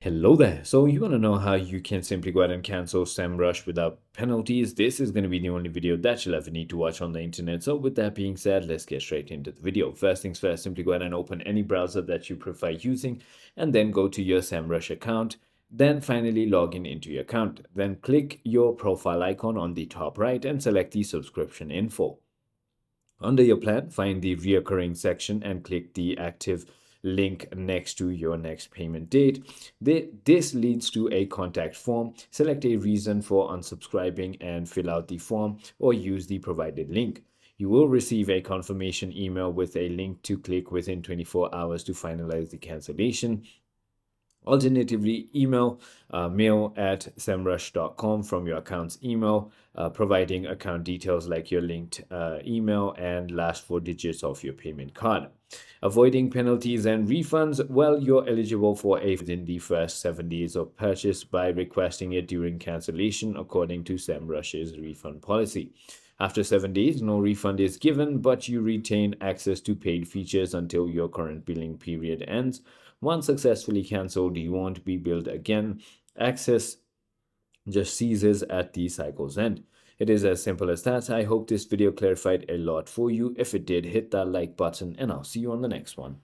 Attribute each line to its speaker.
Speaker 1: Hello there. So you want to know how you can simply go ahead and cancel SEMrush without penalties? This is going to be the only video that you'll ever need to watch on the internet. So with that being said, let's get straight into the video. First things first, simply go ahead and open any browser that you prefer using and then go to your SEMrush account. Then finally log in into your account. Then click your profile icon on the top right and select the subscription info. Under your plan, find the reoccurring section and click the active link next to your next payment date. This leads to a contact form. Select a reason for unsubscribing and fill out the form or use the provided link. You will receive a confirmation email with a link to click within 24 hours to finalize the cancellation. Alternatively, email mail@semrush.com from your account's email, providing account details like your linked email and last four digits of your payment card. Avoiding penalties and refunds. Well, you're eligible for a within the first 7 days of purchase by requesting it during cancellation, according to SEMrush's refund policy. After 7 days, no refund is given, but you retain access to paid features until your current billing period ends. Once successfully cancelled, you won't be billed again. Access just ceases at the cycle's end. It is as simple as that. I hope this video clarified a lot for you. If it did, hit that like button and I'll see you on the next one.